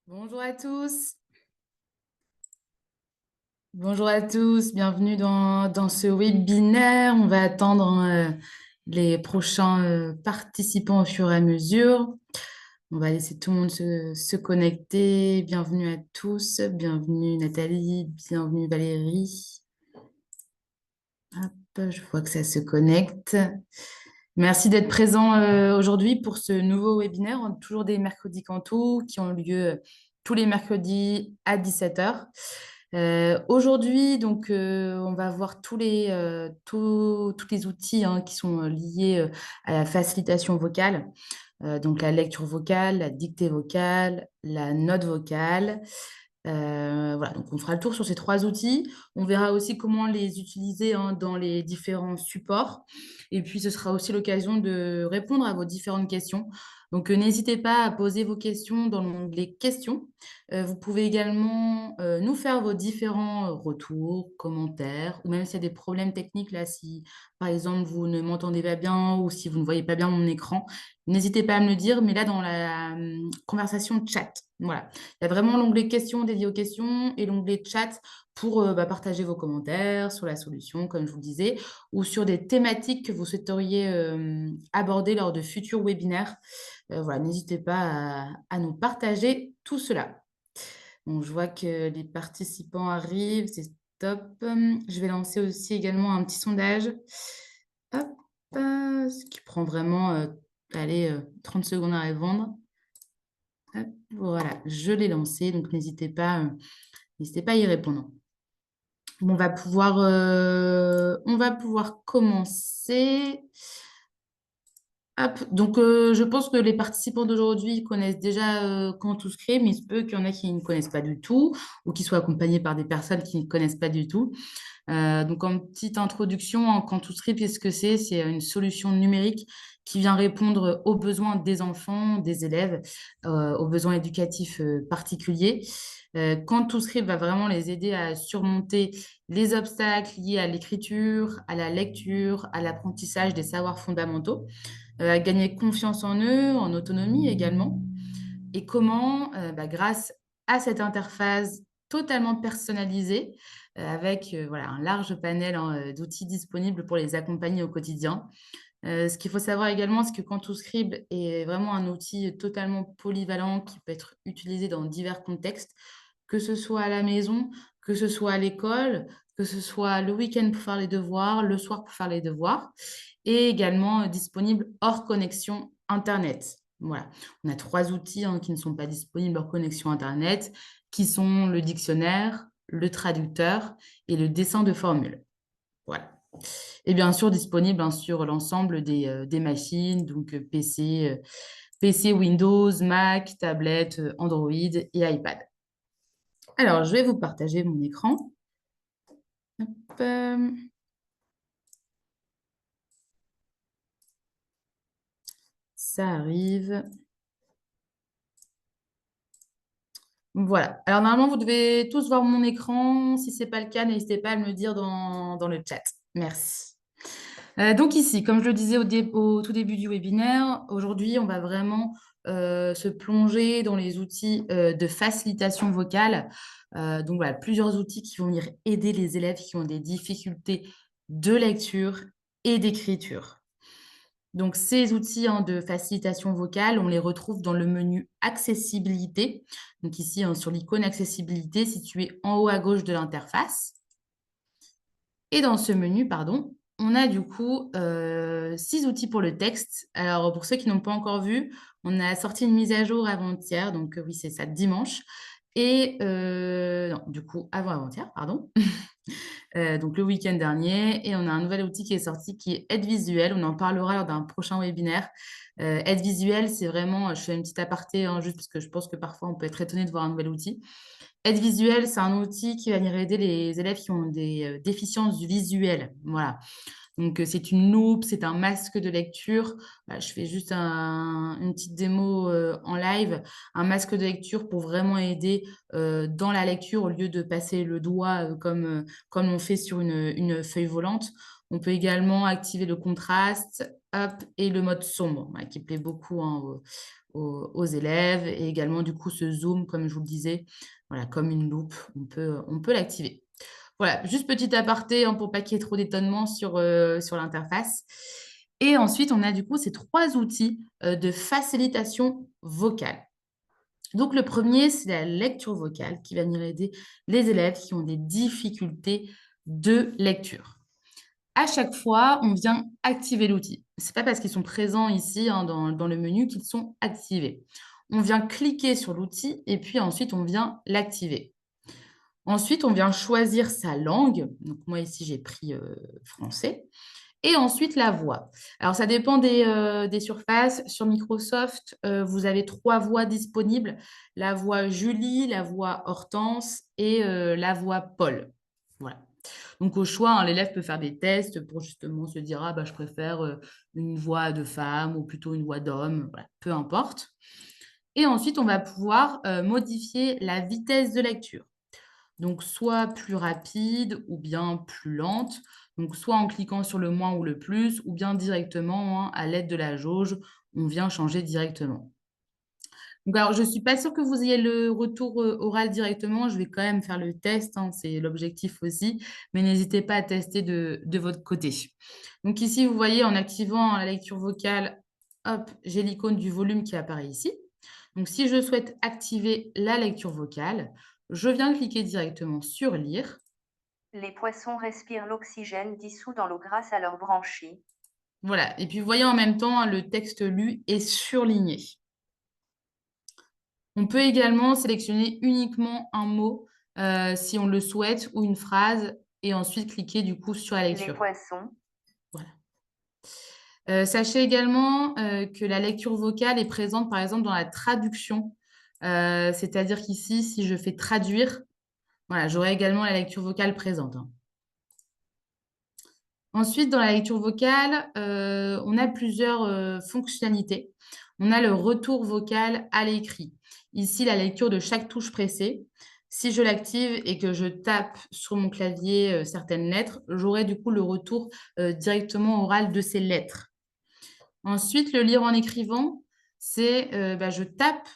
Bonjour à tous. Bonjour à tous. Bienvenue dans ce webinaire. On va attendre les prochains participants au fur et à mesure. On va laisser tout le monde se connecter. Bienvenue à tous. Bienvenue Nathalie. Bienvenue Valérie. Hop, je vois que ça se connecte. Merci d'être présent aujourd'hui pour ce nouveau webinaire. On a toujours des mercredis Canto qui ont lieu tous les mercredis à 17h. Aujourd'hui, donc, on va voir tous les outils qui sont liés à la facilitation vocale. Donc, la lecture vocale, la dictée vocale, la note vocale. Voilà, donc on fera le tour sur ces trois outils. On verra aussi comment les utiliser dans les différents supports. Et puis, ce sera aussi l'occasion de répondre à vos différentes questions. Donc, n'hésitez pas à poser vos questions dans l'onglet questions. Vous pouvez également nous faire vos différents retours, commentaires, ou même s'il y a des problèmes techniques, là, si par exemple vous ne m'entendez pas bien ou si vous ne voyez pas bien mon écran, n'hésitez pas à me le dire, mais là, dans la conversation chat. Voilà. Il y a vraiment l'onglet questions dédié aux questions et l'onglet chat pour partager vos commentaires sur la solution, comme je vous le disais, ou sur des thématiques que vous souhaiteriez aborder lors de futurs webinaires. Voilà, n'hésitez pas à nous partager tout cela. Bon, je vois que les participants arrivent, c'est top. Je vais lancer aussi également un petit sondage. Hop, ce qui prend vraiment allez, 30 secondes à répondre. Hop, voilà, je l'ai lancé, donc n'hésitez pas à y répondre. Bon, on va pouvoir commencer. Hop, donc, je pense que les participants d'aujourd'hui connaissent déjà Cantuscript, mais il se peut qu'il y en a qui ne connaissent pas du tout ou qui soient accompagnés par des personnes qui ne connaissent pas du tout. Donc, en petite introduction, en Cantuscript, qu'est-ce que c'est? C'est une solution numérique qui vient répondre aux besoins des enfants, des élèves, aux besoins éducatifs particuliers. Cantuscript va vraiment les aider à surmonter les obstacles liés à l'écriture, à la lecture, à l'apprentissage des savoirs fondamentaux, à gagner confiance en eux, en autonomie également. Et comment, grâce à cette interface totalement personnalisée, avec voilà, un large panel d'outils disponibles pour les accompagner au quotidien. Ce qu'il faut savoir également, c'est que Cantuscript est vraiment un outil totalement polyvalent qui peut être utilisé dans divers contextes, que ce soit à la maison, que ce soit à l'école, que ce soit le week-end pour faire les devoirs, le soir pour faire les devoirs, et également disponible hors connexion Internet. Voilà. On a trois outils qui ne sont pas disponibles hors connexion Internet, qui sont le dictionnaire, le traducteur et le dessin de formule. Voilà. Et bien sûr, disponible sur l'ensemble des machines, donc PC, Windows, Mac, tablette, Android et iPad. Alors, je vais vous partager mon écran. Hop, ça arrive. Voilà. Alors, normalement, vous devez tous voir mon écran. Si ce n'est pas le cas, n'hésitez pas à me le dire dans le chat. Merci. Donc ici, comme je le disais au tout début du webinaire, aujourd'hui, on va vraiment se plonger dans les outils de facilitation vocale. Donc voilà, plusieurs outils qui vont venir aider les élèves qui ont des difficultés de lecture et d'écriture. Donc ces outils de facilitation vocale, on les retrouve dans le menu accessibilité. Donc ici, sur l'icône accessibilité située en haut à gauche de l'interface. Et dans ce menu, pardon, on a du coup 6 outils pour le texte. Alors, pour ceux qui n'ont pas encore vu, on a sorti une mise à jour avant-hier, donc oui, c'est ça, dimanche. Et non, du coup, avant-avant-hier, pardon. Donc le week-end dernier. Et on a un nouvel outil qui est sorti qui est Aide Visuelle. On en parlera lors d'un prochain webinaire. Aide Visuelle, c'est vraiment, je fais une petite aparté, juste parce que je pense que parfois on peut être étonné de voir un nouvel outil. Aide visuelle, c'est un outil qui va venir aider les élèves qui ont des déficiences visuelles. Voilà. Donc, c'est une loupe, c'est un masque de lecture. Voilà, je fais juste une petite démo en live. Un masque de lecture pour vraiment aider dans la lecture au lieu de passer le doigt comme on fait sur une feuille volante. On peut également activer le contraste. hop, et le mode sombre, voilà, qui plaît beaucoup hein, aux élèves, et également du coup ce zoom, comme je vous le disais, voilà, comme une loupe, on peut l'activer. Voilà, juste petit aparté hein, pour pas qu'il y ait trop d'étonnement sur l'interface. Et ensuite, on a du coup ces 3 outils de facilitation vocale. Donc, le premier, c'est la lecture vocale qui va venir aider les élèves qui ont des difficultés de lecture. À chaque fois, on vient activer l'outil. Ce n'est pas parce qu'ils sont présents ici hein, dans le menu qu'ils sont activés. On vient cliquer sur l'outil et puis ensuite, on vient l'activer. Ensuite, on vient choisir sa langue. Donc, moi, ici, j'ai pris français. Et ensuite, la voix. Alors, ça dépend des surfaces. Sur Microsoft, vous avez 3 voix disponibles. La voix Julie, la voix Hortense et la voix Paul. Voilà. Donc, au choix, hein, l'élève peut faire des tests pour justement se dire, ah, bah, je préfère une voix de femme ou plutôt une voix d'homme. Voilà, peu importe. Et ensuite, on va pouvoir modifier la vitesse de lecture. Donc, soit plus rapide ou bien plus lente. Donc, soit en cliquant sur le moins ou le plus, ou bien directement hein, à l'aide de la jauge, on vient changer directement. Donc, alors, je ne suis pas sûre que vous ayez le retour oral directement. Je vais quand même faire le test, hein, c'est l'objectif aussi. Mais n'hésitez pas à tester de votre côté. Donc, ici, vous voyez, en activant la lecture vocale, hop, j'ai l'icône du volume qui apparaît ici. Donc, si je souhaite activer la lecture vocale, je viens cliquer directement sur Lire. Les poissons respirent l'oxygène dissous dans l'eau grâce à leurs branchies. Voilà. Et puis, vous voyez en même temps, hein, le texte lu est surligné. On peut également sélectionner uniquement un mot si on le souhaite ou une phrase et ensuite cliquer du coup sur la Les lecture. poissons. Voilà. Sachez également que la lecture vocale est présente par exemple dans la traduction. C'est-à-dire qu'ici, si je fais traduire, voilà, j'aurai également la lecture vocale présente. Hein. Ensuite, dans la lecture vocale, on a plusieurs fonctionnalités. On a le retour vocal à l'écrit. Ici, la lecture de chaque touche pressée. Si je l'active et que je tape sur mon clavier certaines lettres, j'aurai du coup le retour directement oral de ces lettres. Ensuite, le lire en écrivant, c'est je tape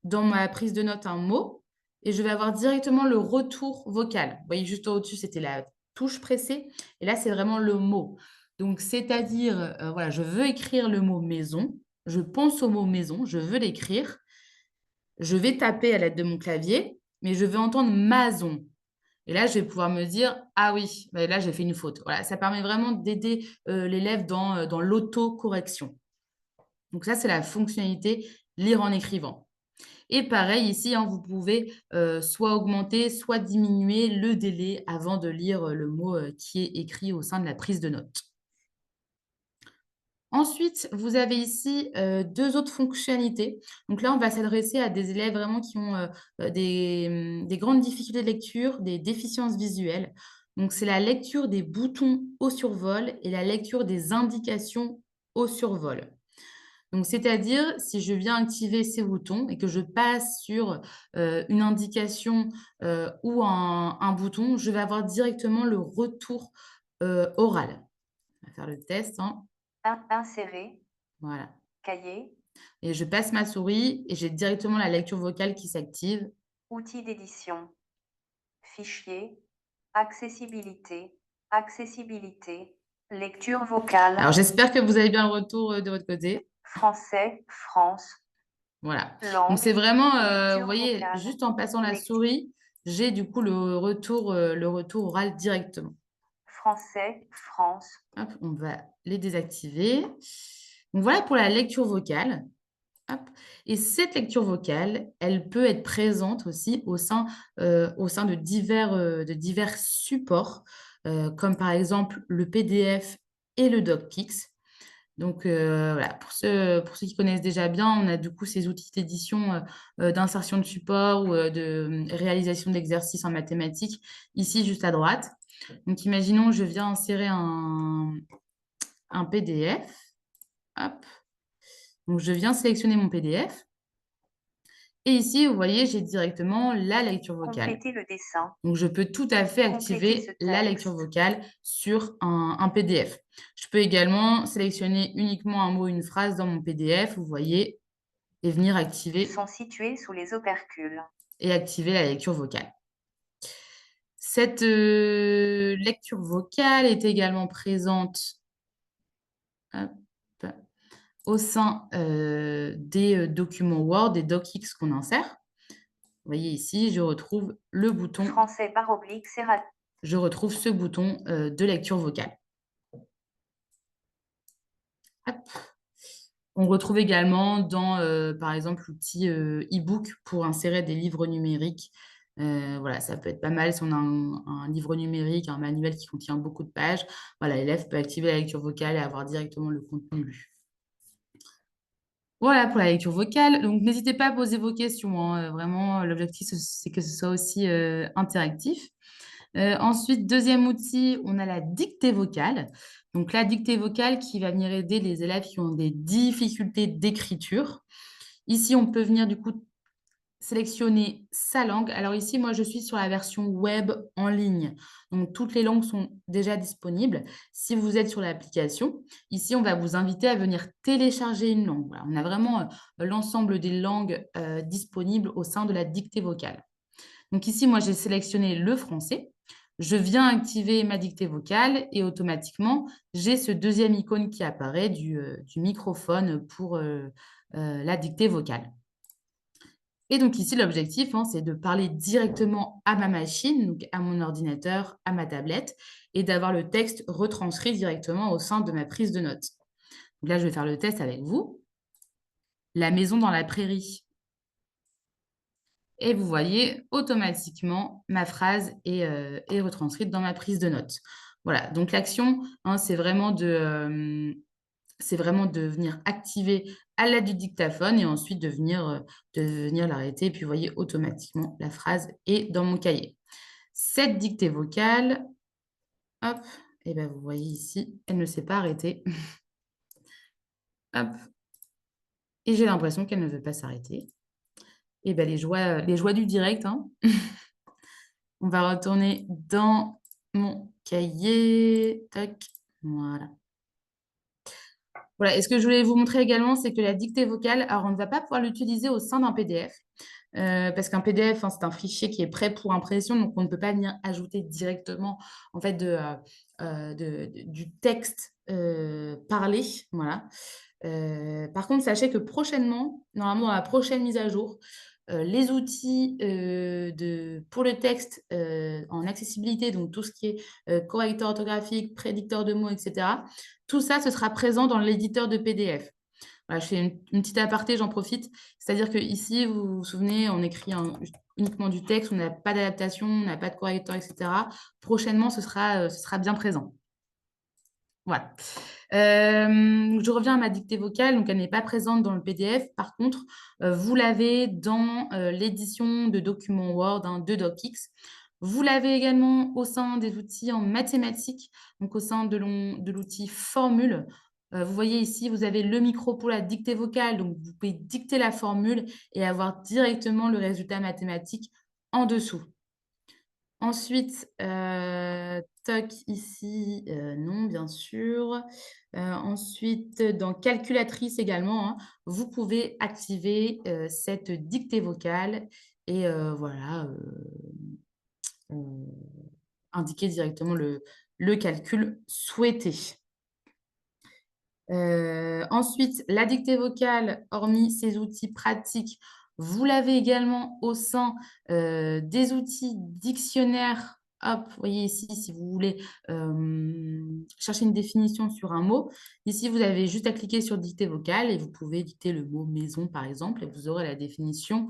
dans ma prise de notes un mot et je vais avoir directement le retour vocal. Vous voyez, juste au-dessus, c'était la touche pressée et là, c'est vraiment le mot. Donc, c'est-à-dire, voilà, je veux écrire le mot maison, je pense au mot maison, je veux l'écrire, je vais taper à l'aide de mon clavier, mais je veux entendre maison. Et là, je vais pouvoir me dire, ah oui, bah là, j'ai fait une faute. Voilà, ça permet vraiment d'aider l'élève dans l'auto-correction. Donc ça, c'est la fonctionnalité lire en écrivant. Et pareil, ici, hein, vous pouvez soit augmenter, soit diminuer le délai avant de lire le mot qui est écrit au sein de la prise de notes. Ensuite, vous avez ici 2 autres fonctionnalités. Donc là, on va s'adresser à des élèves vraiment qui ont des grandes difficultés de lecture, des déficiences visuelles. Donc, c'est la lecture des boutons au survol et la lecture des indications au survol. Donc, c'est-à-dire, si je viens activer ces boutons et que je passe sur une indication ou un bouton, je vais avoir directement le retour oral. On va faire le test. Hein. Insérer. Voilà. Cahier. Et je passe ma souris et j'ai directement la lecture vocale qui s'active. Outils d'édition. Fichier. Accessibilité. Accessibilité. Lecture vocale. Alors, j'espère que vous avez bien le retour de votre côté. Français, France. Voilà. Donc, Langue. c'est vraiment, vous Lecture voyez, vocale. juste en passant la souris, j'ai du coup le retour oral directement. Français, France. Hop, on va les désactiver. Donc, voilà pour la lecture vocale. Hop. Et cette lecture vocale, elle peut être présente aussi au sein de divers supports, comme par exemple le PDF et le DocPix. Donc voilà, pour ceux qui connaissent déjà bien, on a du coup ces outils d'édition d'insertion de support ou de réalisation d'exercices en mathématiques, ici juste à droite. Donc imaginons, je viens insérer un PDF. Hop. Donc je viens sélectionner mon PDF. Et ici, vous voyez, j'ai directement la lecture vocale. Compléter le dessin. Donc, je peux tout à fait Compléter ce activer la lecture texte. vocale sur un PDF. Je peux également sélectionner uniquement un mot, une phrase dans mon PDF, vous voyez, et venir activer Sont situés sous les opercules. et activer la lecture vocale. Cette lecture vocale est également présente hop, au sein des documents Word, des docx qu'on insère. Vous voyez ici, je retrouve le bouton, Français par oblique, je retrouve ce bouton de lecture vocale. Hop. On retrouve également dans, par exemple, l'outil e-book pour insérer des livres numériques. Voilà, ça peut être pas mal si on a un livre numérique, un manuel qui contient beaucoup de pages. Voilà, l'élève peut activer la lecture vocale et avoir directement le contenu lu. Voilà pour la lecture vocale. Donc, n'hésitez pas à poser vos questions, hein. Vraiment, l'objectif, c'est que ce soit aussi interactif. Ensuite, deuxième outil, on a la dictée vocale. Donc, la dictée vocale qui va venir aider les élèves qui ont des difficultés d'écriture. Ici, on peut venir du coup sélectionner sa langue. Alors ici, moi, je suis sur la version web en ligne. Donc, toutes les langues sont déjà disponibles. Si vous êtes sur l'application, ici, on va vous inviter à venir télécharger une langue. Voilà, on a vraiment l'ensemble des langues disponibles au sein de la dictée vocale. Donc ici, moi, j'ai sélectionné le français. Je viens activer ma dictée vocale et automatiquement, j'ai ce deuxième icône qui apparaît du microphone pour la dictée vocale. Et donc ici, l'objectif, hein, c'est de parler directement à ma machine, donc à mon ordinateur, à ma tablette, et d'avoir le texte retranscrit directement au sein de ma prise de notes. Donc là, je vais faire le test avec vous. La maison dans la prairie. Et vous voyez, automatiquement, ma phrase est retranscrite dans ma prise de notes. Voilà, donc l'action, hein, c'est vraiment de venir activer à l'aide du dictaphone et ensuite de venir l'arrêter. Et puis, vous voyez, automatiquement, la phrase est dans mon cahier. Cette dictée vocale, hop, et bien vous voyez ici, elle ne s'est pas arrêtée. Hop, et j'ai l'impression qu'elle ne veut pas s'arrêter. Et bien les joies du direct, hein. On va retourner dans mon cahier. Tac, voilà. Voilà, et ce que je voulais vous montrer également, c'est que la dictée vocale, alors on ne va pas pouvoir l'utiliser au sein d'un PDF, parce qu'un PDF, hein, c'est un fichier qui est prêt pour impression, donc on ne peut pas venir ajouter directement en fait du texte parlé. Voilà. Par contre, sachez que prochainement, normalement à la prochaine mise à jour, les outils pour le texte en accessibilité, donc tout ce qui est correcteur orthographique, prédicteur de mots, etc., tout ça, ce sera présent dans l'éditeur de PDF. Voilà, je fais une petite aparté, j'en profite. C'est-à-dire que ici, vous vous souvenez, on écrit uniquement du texte, on n'a pas d'adaptation, on n'a pas de correcteur, etc. Prochainement, ce sera bien présent. Voilà. Je reviens à ma dictée vocale, donc elle n'est pas présente dans le PDF. Par contre, vous l'avez dans l'édition de documents Word, hein, de docx. Vous l'avez également au sein des outils en mathématiques, donc au sein de l'outil formule. Vous voyez ici, vous avez le micro pour la dictée vocale, donc vous pouvez dicter la formule et avoir directement le résultat mathématique en dessous. Ensuite, toc ici, non bien sûr. Ensuite, dans calculatrice également, hein, vous pouvez activer, cette dictée vocale et voilà, indiquer directement le calcul souhaité. Ensuite, la dictée vocale, hormis ces outils pratiques, vous l'avez également au sein, des outils dictionnaires. Hop, vous voyez ici, si vous voulez, chercher une définition sur un mot, ici, vous avez juste à cliquer sur dictée vocale et vous pouvez dicter le mot maison, par exemple, et vous aurez la définition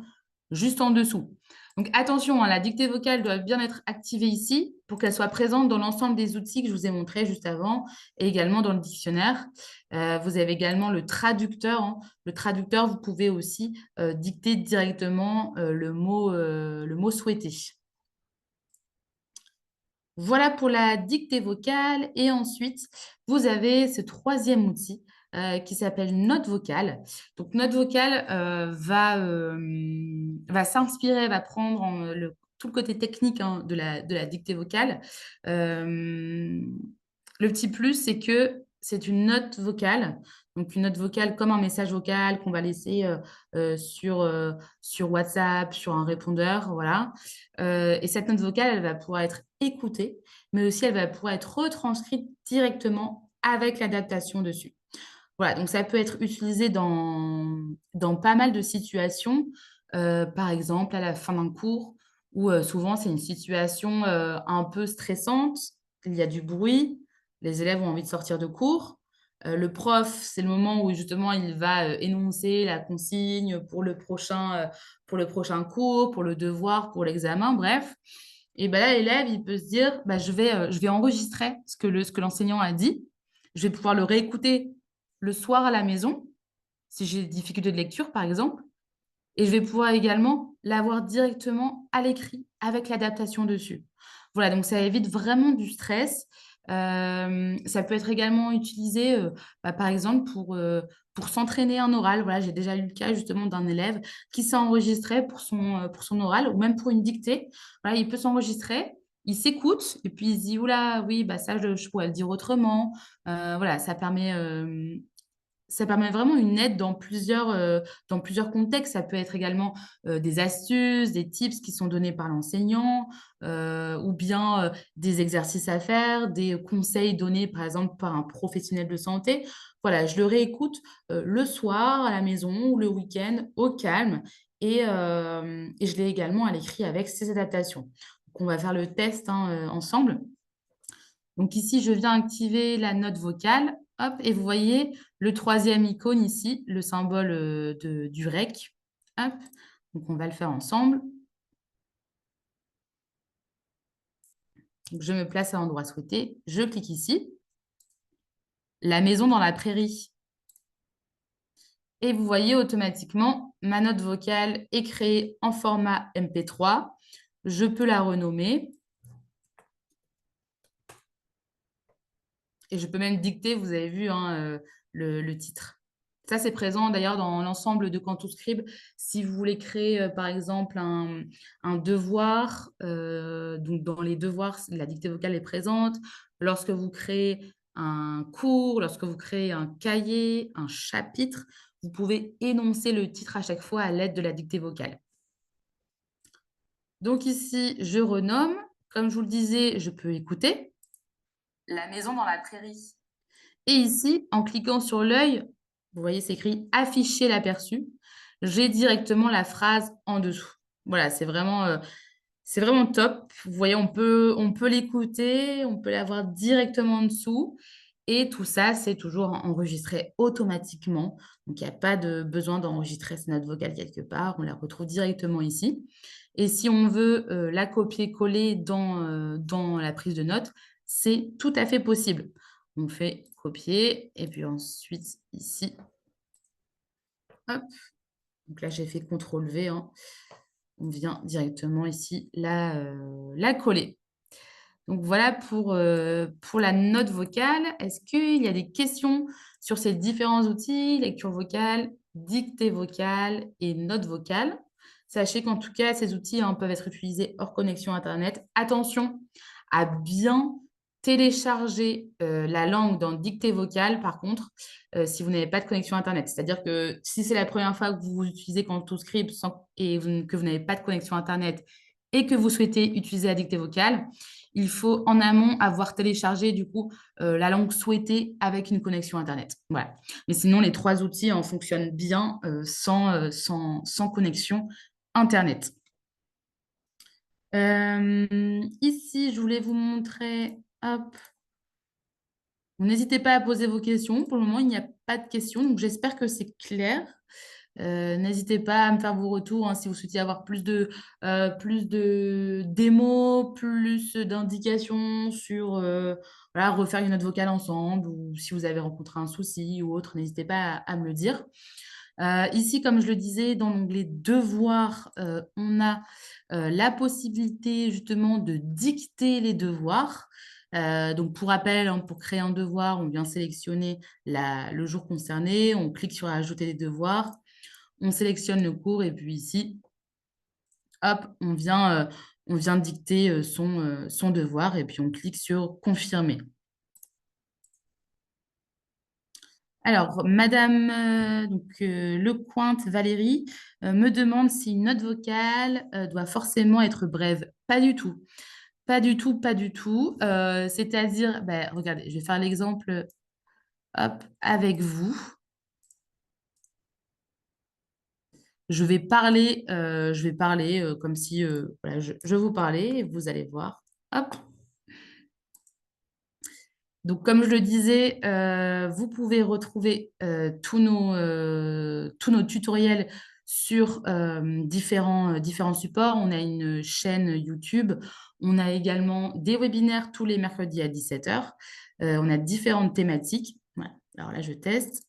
juste en dessous. Donc attention, hein, la dictée vocale doit bien être activée ici pour qu'elle soit présente dans l'ensemble des outils que je vous ai montrés juste avant et également dans le dictionnaire. Vous avez également le traducteur, hein. Le traducteur, vous pouvez aussi dicter directement le mot souhaité. Voilà pour la dictée vocale. Et ensuite, vous avez ce troisième outil qui s'appelle note vocale. Donc, note vocale va s'inspirer, va prendre tout le côté technique hein, de la dictée vocale. Le petit plus, c'est que c'est une note vocale. Donc, une note vocale comme un message vocal qu'on va laisser sur WhatsApp, sur un répondeur, voilà. Et cette note vocale, elle va pouvoir être écoutée, mais aussi elle va pouvoir être retranscrite directement avec l'adaptation dessus. Voilà, donc ça peut être utilisé dans pas mal de situations, par exemple à la fin d'un cours où souvent c'est une situation un peu stressante, il y a du bruit, les élèves ont envie de sortir de cours. Le prof, c'est le moment où justement il va énoncer la consigne pour le prochain cours, pour le devoir, pour l'examen, bref. Et ben là, l'élève, il peut se dire, bah, je vais enregistrer ce que l'enseignant a dit. Je vais pouvoir le réécouter le soir à la maison, si j'ai des difficultés de lecture, par exemple. Et je vais pouvoir également l'avoir directement à l'écrit avec l'adaptation dessus. Voilà, donc ça évite vraiment du stress. Ça peut être également utilisé, par exemple, pour s'entraîner en oral. Voilà, j'ai déjà eu le cas justement d'un élève qui s'est enregistré pour son oral ou même pour une dictée. Voilà, il peut s'enregistrer, il s'écoute et puis il se dit, oula, oui, bah ça, je pourrais le dire autrement. Voilà, ça permet vraiment une aide dans plusieurs contextes. Ça peut être également des astuces, des tips qui sont donnés par l'enseignant, ou bien des exercices à faire, des conseils donnés par exemple par un professionnel de santé. Voilà, je le réécoute le soir à la maison ou le week-end au calme et je l'ai également à l'écrit avec ces adaptations. Donc, on va faire le test hein, ensemble. Donc ici, je viens activer la note vocale. Hop, et vous voyez le troisième icône ici, le symbole du REC. Hop, donc on va le faire ensemble. Donc, je me place à l'endroit souhaité. Je clique ici. La maison dans la prairie. Et vous voyez automatiquement, ma note vocale est créée en format MP3. Je peux la renommer. Et je peux même dicter, vous avez vu, hein, le titre. Ça, c'est présent d'ailleurs dans l'ensemble de Cantuscribe. Si vous voulez créer, par exemple, un devoir, donc dans les devoirs, la dictée vocale est présente. Lorsque vous créez un cours, lorsque vous créez un cahier, un chapitre, vous pouvez énoncer le titre à chaque fois à l'aide de la dictée vocale. Donc ici, je renomme. Comme je vous le disais, je peux écouter. La maison dans la prairie. Et ici, en cliquant sur l'œil, vous voyez, c'est écrit afficher l'aperçu. J'ai directement la phrase en dessous. Voilà, c'est vraiment top. Vous voyez, on peut l'écouter, on peut l'avoir directement en dessous. Et tout ça, c'est toujours enregistré automatiquement. Donc, il n'y a pas de besoin d'enregistrer sa note vocale quelque part. On la retrouve directement ici. Et si on veut la copier-coller dans la prise de notes, c'est tout à fait possible. On fait copier et puis ensuite ici, hop. Donc là, j'ai fait CTRL-V. Hein. On vient directement ici la coller. Donc voilà pour la note vocale. Est-ce qu'il y a des questions sur ces différents outils, lecture vocale, dictée vocale et note vocale? Sachez qu'en tout cas, ces outils hein, peuvent être utilisés hors connexion Internet. Attention à bien télécharger la langue dans dictée vocale, par contre, si vous n'avez pas de connexion Internet. C'est-à-dire que si c'est la première fois que vous utilisez Cantuscript et que vous n'avez pas de connexion Internet et que vous souhaitez utiliser la dictée vocale, il faut en amont avoir téléchargé du coup la langue souhaitée avec une connexion Internet. Voilà. Mais sinon, les trois outils en fonctionnent bien sans connexion Internet. Ici, je voulais vous montrer, hop, n'hésitez pas à poser vos questions. Pour le moment, il n'y a pas de questions, donc j'espère que c'est clair. N'hésitez pas à me faire vos retours hein, si vous souhaitez avoir plus de démos, plus d'indications sur voilà, refaire une note vocale ensemble ou si vous avez rencontré un souci ou autre, n'hésitez pas à me le dire. Ici, comme je le disais, dans l'onglet Devoirs, on a la possibilité justement de dicter les devoirs. Donc, pour rappel, hein, pour créer un devoir, on vient sélectionner le jour concerné, on clique sur Ajouter des devoirs, on sélectionne le cours et puis ici, hop, on vient dicter son devoir et puis on clique sur Confirmer. Alors, Madame Lecointe Valérie me demande si une note vocale doit forcément être brève. Pas du tout. Pas du tout, pas du tout. C'est-à-dire, ben, regardez, je vais faire l'exemple hop, avec vous. Je vais parler comme si voilà, je vous parlais et vous allez voir. Hop. Donc, comme je le disais, vous pouvez retrouver tous nos tutoriels sur différents supports. On a une chaîne YouTube. On a également des webinaires tous les mercredis à 17h. On a différentes thématiques. Voilà. Alors là, je teste.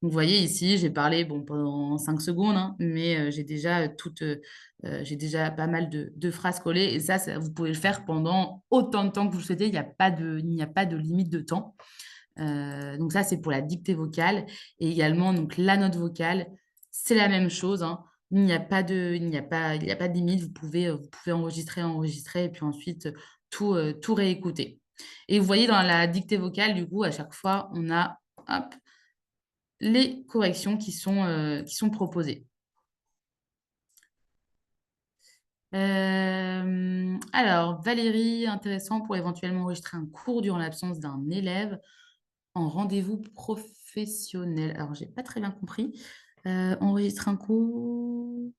Vous voyez ici, j'ai parlé bon, pendant 5 secondes, hein, mais j'ai déjà pas mal de phrases collées. Et ça, vous pouvez le faire pendant autant de temps que vous le souhaitez. Il n'y a pas de limite de temps. Donc ça, c'est pour la dictée vocale. Et également, donc, la note vocale, c'est la même chose, hein. Il n'y a pas de limite. Vous pouvez enregistrer, et puis ensuite tout réécouter. Et vous voyez, dans la dictée vocale, du coup, à chaque fois, on a hop, les corrections qui sont proposées. Alors, Valérie, intéressant pour éventuellement enregistrer un cours durant l'absence d'un élève en rendez-vous professionnel. Alors, j'ai pas très bien compris. Enregistrer un cours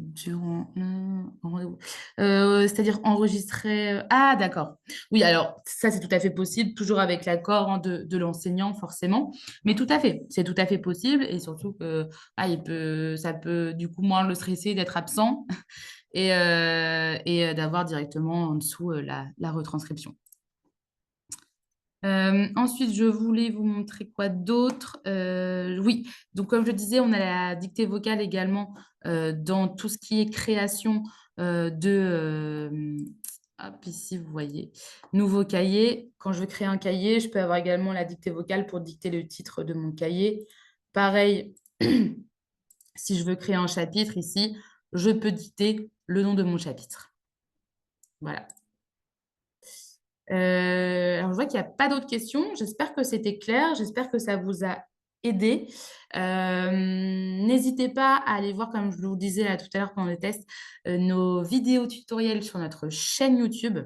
durant un rendez-vous. C'est-à-dire enregistrer. Ah, d'accord. Oui, alors ça, c'est tout à fait possible, toujours avec l'accord hein, de l'enseignant, forcément. Mais tout à fait, c'est tout à fait possible. Et surtout que ça peut du coup moins le stresser d'être absent et d'avoir directement en dessous la retranscription. Ensuite, je voulais vous montrer quoi d'autre. Oui, donc comme je disais, on a la dictée vocale également dans tout ce qui est création hop, ici, vous voyez, nouveau cahier. Quand je veux créer un cahier, je peux avoir également la dictée vocale pour dicter le titre de mon cahier. Pareil, si je veux créer un chapitre ici, je peux dicter le nom de mon chapitre. Voilà. Alors, je vois qu'il n'y a pas d'autres questions. J'espère que c'était clair. J'espère que ça vous a aidé. N'hésitez pas à aller voir, comme je vous le disais là, tout à l'heure pendant le test, nos vidéos tutoriels sur notre chaîne YouTube.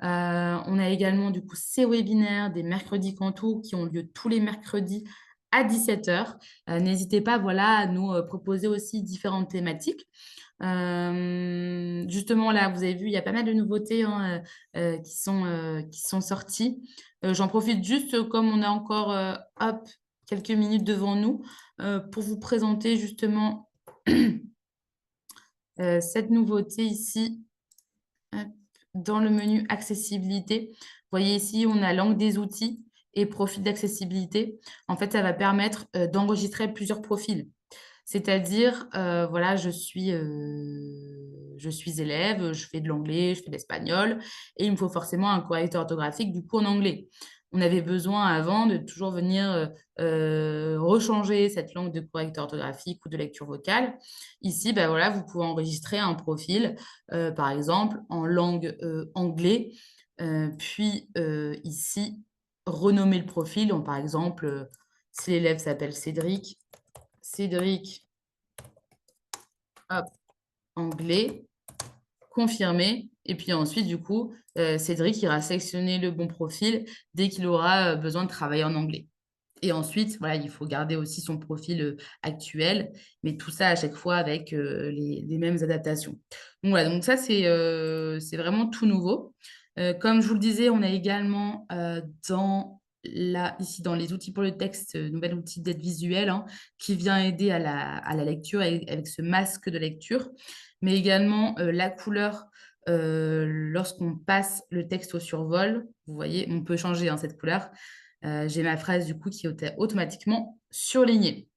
On a également du coup ces webinaires des mercredis Cantou qui ont lieu tous les mercredis à 17h. N'hésitez pas voilà, à nous proposer aussi différentes thématiques. Justement, là, vous avez vu, il y a pas mal de nouveautés hein, qui sont sorties. J'en profite juste, comme on a encore hop, quelques minutes devant nous, pour vous présenter justement cette nouveauté ici hop, dans le menu accessibilité. Vous voyez ici, on a langue des outils et profil d'accessibilité. En fait, ça va permettre d'enregistrer plusieurs profils. C'est-à-dire, voilà, je suis élève, je fais de l'anglais, je fais de l'espagnol et il me faut forcément un correcteur orthographique, du coup, en anglais. On avait besoin avant de toujours venir, rechanger cette langue de correcteur orthographique ou de lecture vocale. Ici, bah, voilà, vous pouvez enregistrer un profil, par exemple, en langue, anglais, puis, ici, renommer le profil en, par exemple, si l'élève s'appelle Cédric, hop, anglais, confirmé. Et puis ensuite, du coup, Cédric ira sélectionner le bon profil dès qu'il aura besoin de travailler en anglais. Et ensuite, voilà, il faut garder aussi son profil actuel, mais tout ça à chaque fois avec les mêmes adaptations. Donc voilà, donc ça, c'est vraiment tout nouveau. Comme je vous le disais, on a également ici dans les outils pour le texte, nouvel outil d'aide visuelle hein, qui vient aider à la lecture avec ce masque de lecture, mais également la couleur lorsqu'on passe le texte au survol. Vous voyez, on peut changer hein, cette couleur. J'ai ma phrase du coup qui est automatiquement surlignée.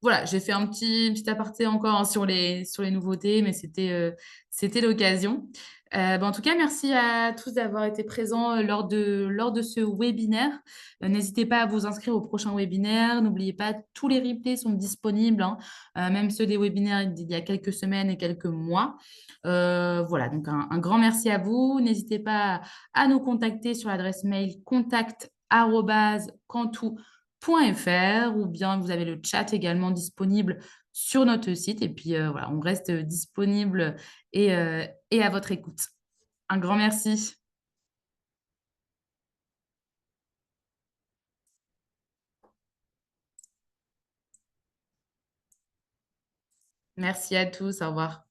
Voilà, j'ai fait un petit aparté encore hein, sur les nouveautés, mais c'était l'occasion. En tout cas, merci à tous d'avoir été présents lors de ce webinaire. N'hésitez pas à vous inscrire au prochain webinaire. N'oubliez pas, tous les replays sont disponibles, hein, même ceux des webinaires d'il y a quelques semaines et quelques mois. Voilà, donc un grand merci à vous. N'hésitez pas à nous contacter sur l'adresse mail contact@cantou.fr ou bien vous avez le chat également disponible sur notre site. Et puis voilà, on reste disponible et à votre écoute. Un grand merci. Merci à tous. Au revoir.